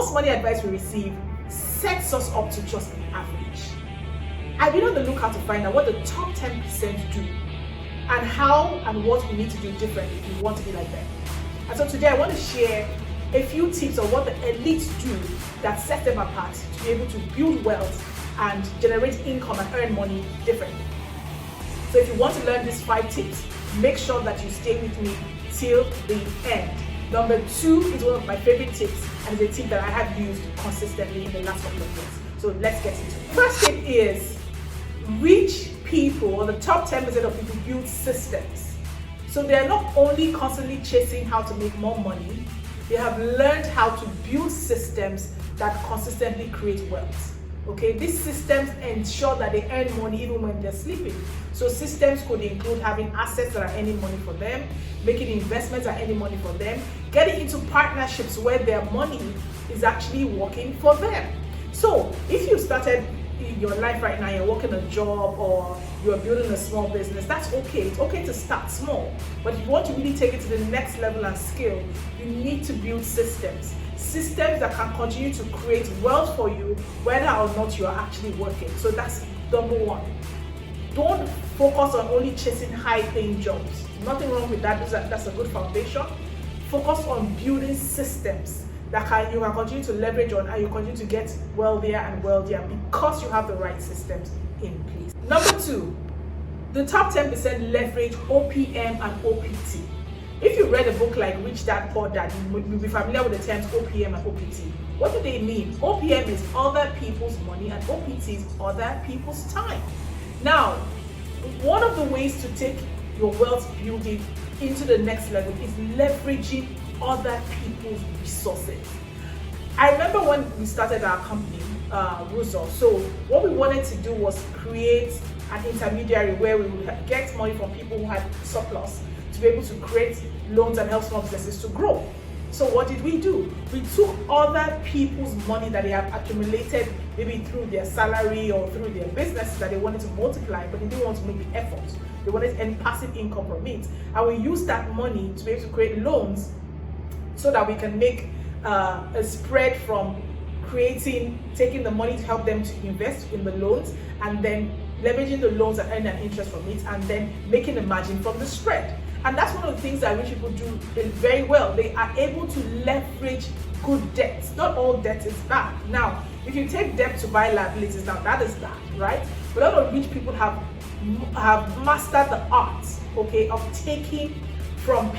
most money advice we receive sets us up to just be average. I've been on the lookout to find out what the top 10% do and how and what we need to do differently if we want to be like them. And so today I want to share a few tips on what the elites do that sets them apart to be able to build wealth and generate income and earn money differently. So if you want to learn these 5 tips, make sure that you stay with me till the end. Number 2 is one of my favorite tips and is a tip that I have used consistently in the last couple of years. So let's get into it. First tip is rich people, or the top 10% of people, build systems. So they are not only constantly chasing how to make more money, they have learned how to build systems that consistently create wealth. Okay, these systems ensure that they earn money even when they're sleeping. So systems could include having assets that are earning money for them, making investments that are earning money for them, getting into partnerships where their money is actually working for them. So if you started your life right now, you're working a job or you're building a small business, that's okay. It's okay to start small. But if you want to really take it to the next level and scale, you need to build systems. Systems that can continue to create wealth for you whether or not you're actually working. So that's number 1. Don't focus on only chasing high-paying jobs. Nothing wrong with that. That's a good foundation. Focus on building systems that you can continue to leverage on, and you continue to get wealthier and wealthier because you have the right systems in place. Number 2, the top 10% leverage OPM and OPT. If you read a book like Rich Dad Poor Dad, you'll be familiar with the terms OPM and OPT. What do they mean? OPM is other people's money and OPT is other people's time. Now, one of the ways to take your wealth building into the next level is leveraging other people's resources. I remember when we started our company, Russo. So what we wanted to do was create an intermediary where we would get money from people who had surplus to be able to create loans and help small businesses to grow. So what did we do? We took other people's money that they have accumulated, maybe through their salary or through their businesses that they wanted to multiply, but they didn't want to make the effort. They wanted to earn passive income from it. And we used that money to be able to create loans so that we can make a spread from taking the money to help them to invest in the loans, and then leveraging the loans and earning an interest from it, and then making a margin from the spread. And that's one of the things that rich people do very well. They are able to leverage good debts. Not all debt is bad. Now, if you take debt to buy liabilities, now that is bad, right? But a lot of rich people have mastered the art, okay, of taking from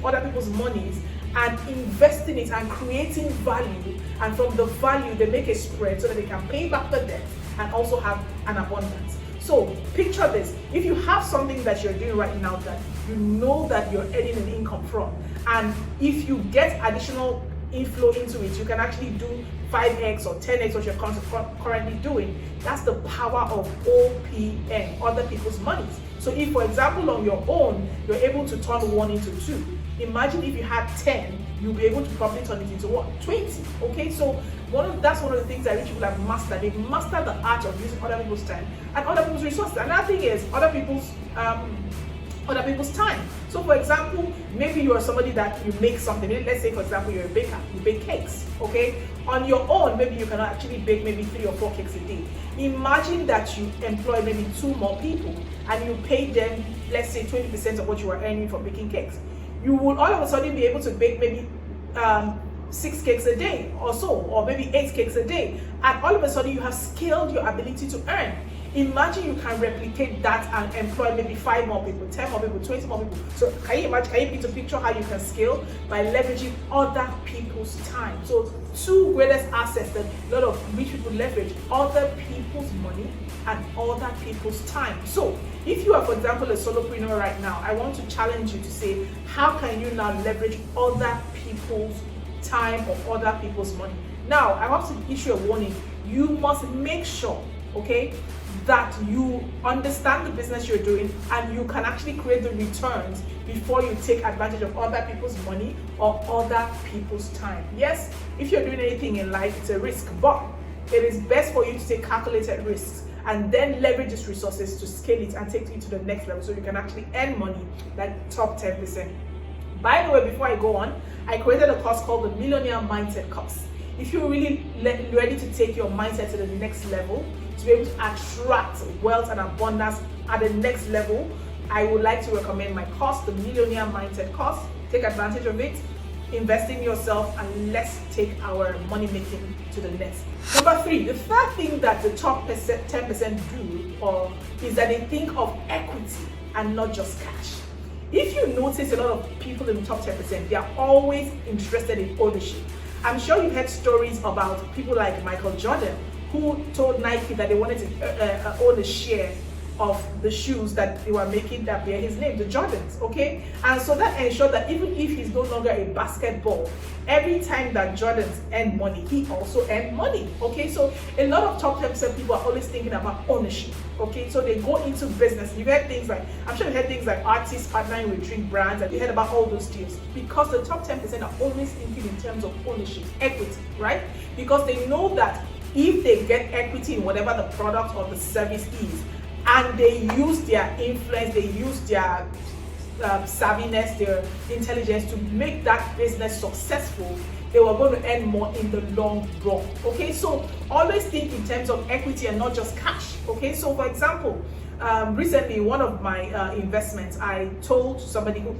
other people's monies and investing it and creating value, and from the value they make a spread so that they can pay back the debt and also have an abundance. So picture this: if you have something that you're doing right now that you know that you're earning an income from, and if you get additional inflow into it, you can actually do 5x or 10x what you're currently doing. That's the power of OPM, other people's monies. So if, for example, on your own, you're able to turn 1 into 2, imagine if you had 10, you'll be able to probably turn it into what? 20. Okay, so that's one of the things that rich people have mastered. They've mastered the art of using other people's time and other people's resources. Another thing is other people's time. So for example, maybe you are somebody that you make something. Let's say, for example, you're a baker, you bake cakes, okay? On your own, maybe you can actually bake maybe 3 or 4 cakes a day. Imagine that you employ maybe 2 more people and you pay them, let's say 20% of what you are earning for baking cakes. You will all of a sudden be able to bake maybe 6 cakes a day or so, or maybe 8 cakes a day. And all of a sudden you have scaled your ability to earn. Imagine you can replicate that and employ maybe 5 more people, 10 more people, 20 more people. So can you paint a picture how you can scale by leveraging other people's time? So 2 greatest assets that a lot of rich people leverage: other people's money and other people's time. So if you are, for example, a solopreneur right now, I want to challenge you to say, how can you now leverage other people's time or other people's money? Now, I want to issue a warning. You must make sure, okay, that you understand the business you're doing and you can actually create the returns before you take advantage of other people's money or other people's time. Yes, if you're doing anything in life, it's a risk, but it is best for you to take calculated risks and then leverage these resources to scale it and take it to the next level so you can actually earn money like top 10%. By the way, before I go on, I created a course called the Millionaire Mindset course. if you're really ready to take your mindset to the next level, to be able to attract wealth and abundance at the next level, I would like to recommend my course, the Millionaire Mindset course. Take advantage of it, invest in yourself, and let's take our money making to the next. Number 3, the third thing that the top 10% do is that they think of equity and not just cash. If you notice, a lot of people in the top 10%, they are always interested in ownership. I'm sure you've heard stories about people like Michael Jordan, who told Nike that they wanted to own a share of the shoes that they were making that bear his name, the Jordans, okay? And so that ensured that even if he's no longer a basketball, every time that Jordans earn money, he also earned money, okay? So a lot of top 10% people are always thinking about ownership, okay? So they go into business. You've heard things like, I'm sure you heard things like artists partnering with drink brands, and you heard about all those deals, because the top 10% are always thinking in terms of ownership, equity, right? Because they know that if they get equity in whatever the product or the service is, and they use their influence, they use their savviness, their intelligence to make that business successful, they were going to earn more in the long run. Okay, so always think in terms of equity and not just cash. Okay, so for example, recently one of my investments, I told somebody who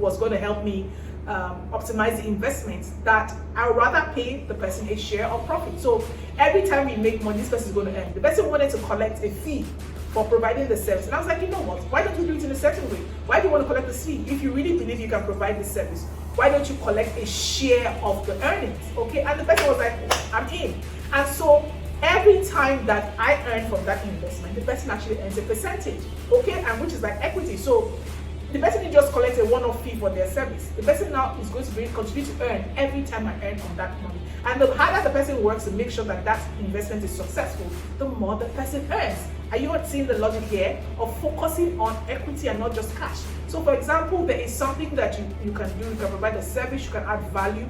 was going to help me optimize the investments that I would rather pay the person a share of profit. So every time we make money, this person is going to earn. The person wanted to collect a fee for providing the service. And I was like, you know what? Why don't you do it in a certain way? Why do you want to collect the fee? If you really believe you can provide the service, why don't you collect a share of the earnings? Okay, and the person was like, I'm in. And so every time that I earn from that investment, the person actually earns a percentage, okay, and which is like equity. So the person didn't just collect a one-off fee for their service. The person now is going to contribute to earn every time I earn from that money. And the harder the person works to make sure that that investment is successful, the more the person earns. Are you not seeing the logic here of focusing on equity and not just cash? So for example, there is something that you can do, you can provide a service, you can add value.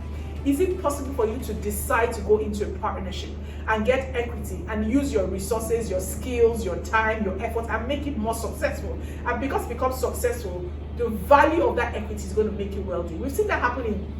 Is it possible for you to decide to go into a partnership and get equity and use your resources, your skills, your time, your effort, and make it more successful? And because it becomes successful, the value of that equity is going to make you wealthy. We've seen that happening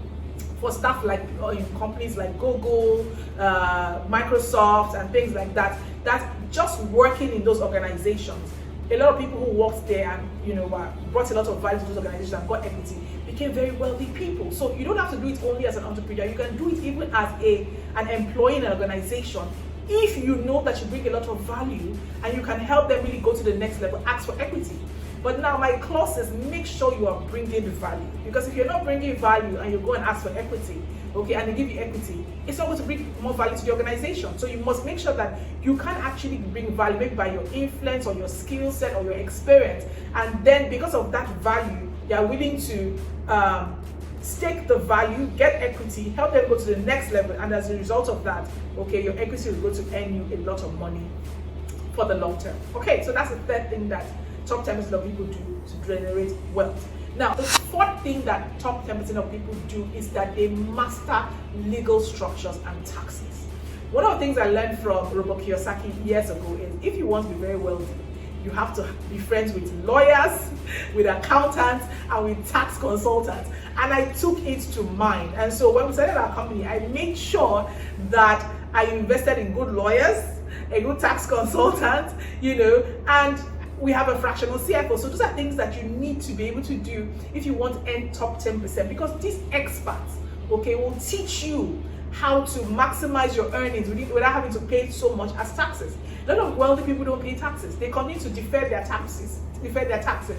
for stuff like in companies like Google, Microsoft, and things like that. That just working in those organizations, a lot of people who worked there and brought a lot of value to those organizations and got equity became very wealthy people. So you don't have to do it only as an entrepreneur. You can do it even as an employee in an organization. If you know that you bring a lot of value and you can help them really go to the next level, ask for equity. But now my clause is make sure you are bringing value, because if you're not bringing value and you go and ask for equity, okay, and they give you equity, it's not going to bring more value to the organization. So you must make sure that you can actually bring value, maybe by your influence or your skill set or your experience, and then because of that value, you are willing to stake the value, get equity, help them go to the next level, and as a result of that, okay, your equity is going to earn you a lot of money for the long term. Okay, so that's the third thing that top 10% of people do to generate wealth. Now, the fourth thing that top 10% of people do is that they master legal structures and taxes. One of the things I learned from Robert Kiyosaki years ago is if you want to be very wealthy, you have to be friends with lawyers, with accountants, and with tax consultants. And I took it to mind. And so when we started our company, I made sure that I invested in good lawyers, a good tax consultant, and we have a fractional CFO. So those are things that you need to be able to do if you want to earn top 10%, because these experts, okay, will teach you how to maximize your earnings without having to pay so much as taxes. A lot of wealthy people don't pay taxes. They continue to defer their taxes,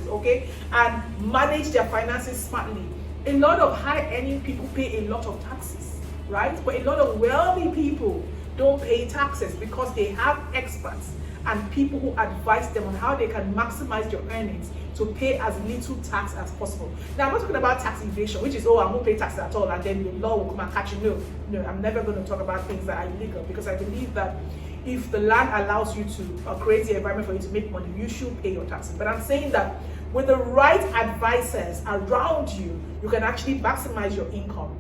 okay, and manage their finances smartly. A lot of high-earning people pay a lot of taxes, right? But a lot of wealthy people don't pay taxes because they have experts and people who advise them on how they can maximize your earnings to pay as little tax as possible. Now, I'm not talking about tax evasion, which is, I won't pay taxes at all, and then the law will come and catch you. No, I'm never going to talk about things that are illegal, because I believe that if the land allows you to create the environment for you to make money, you should pay your taxes. But I'm saying that with the right advisors around you, you can actually maximize your income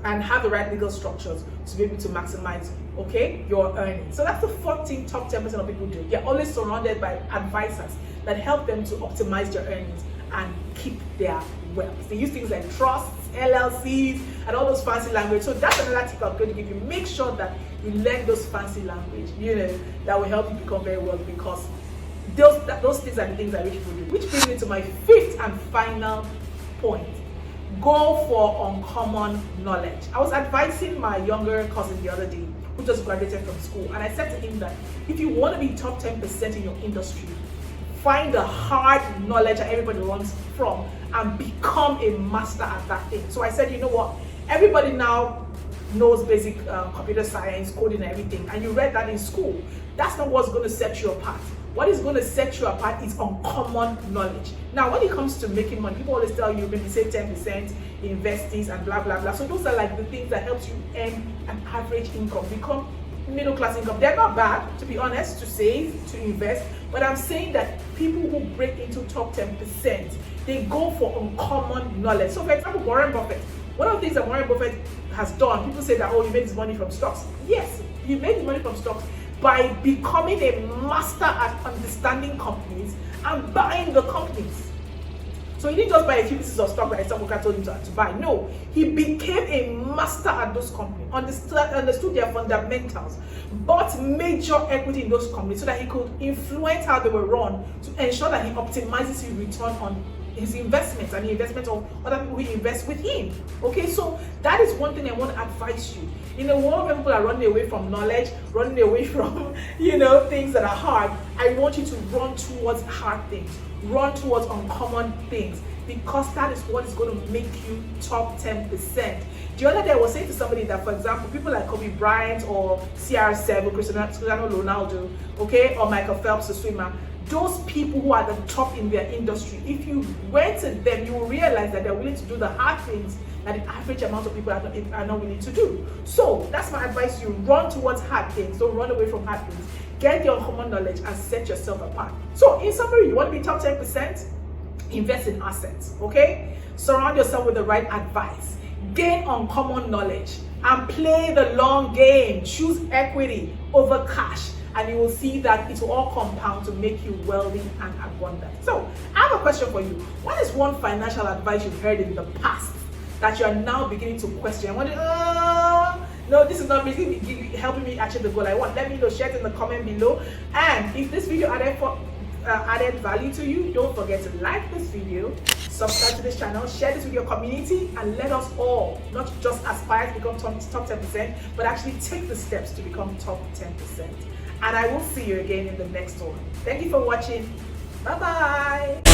and have the right legal structures to be able to maximize, okay, your earnings. So that's the fourth thing top 10% of people do. They're always surrounded by advisors that help them to optimize their earnings and keep their wealth. They use things like trusts, LLCs, and all those fancy language. So that's another tip I'm going to give you. Make sure that you learn those fancy language, that will help you become very wealthy, because those things are the things that rich people do. Which brings me to my fifth and final point. Go for uncommon knowledge. I was advising my younger cousin the other day, who just graduated from school, and I said to him that if you want to be top 10% in your industry, find the hard knowledge that everybody runs from and become a master at that thing. So I said, you know what? Everybody now knows basic computer science, coding, and everything, and you read that in school. That's not what's going to set you apart. What is going to set you apart is uncommon knowledge. Now, when it comes to making money, people always tell you, maybe say 10%, invest this, and blah, blah, blah. So those are like the things that helps you earn an average income, become middle class income. They're not bad, to be honest, to save, to invest, but I'm saying that people who break into top 10%, they go for uncommon knowledge. So for example, Warren Buffett, one of the things that Warren Buffett has done, people say that, oh, he made his money from stocks. Yes, he made his money from stocks by becoming a master at understanding companies and buying the companies. So he didn't just buy a few pieces of stock that someone told him to buy. No, he became a master at those companies, understood their fundamentals, bought major equity in those companies so that he could influence how they were run, to ensure that he optimizes his return on his investments and the investment of other people who invest with him. Okay, so that is one thing I want to advise you. In a world where people are running away from knowledge, running away from things that are hard, I want you to run towards hard things, run towards uncommon things, because that is what is going to make you top 10%. The other day I was saying to somebody that, for example, people like Kobe Bryant or CR7, Cristiano Ronaldo, okay, or Michael Phelps, the swimmer, those people who are the top in their industry, if you went to them, you will realize that they're willing to do the hard things that the average amount of people are not willing to do. So that's my advice to you. Run towards hard things. Don't run away from hard things. Get the uncommon knowledge and set yourself apart. So in summary, you want to be top 10%? Invest in assets, okay? Surround yourself with the right advice. Gain uncommon knowledge and play the long game. Choose equity over cash, and you will see that it will all compound to make you wealthy and abundant. So I have a question for you. What is one financial advice you've heard in the past that you are now beginning to question? I wonder, no, this is not really helping me achieve the goal I want. Let me know. Share it in the comment below. And if this video added value to you, don't forget to like this video, subscribe to this channel, share this with your community, and let us all not just aspire to become top 10%, but actually take the steps to become top 10%. And I will see you again in the next one. Thank you for watching. Bye-bye.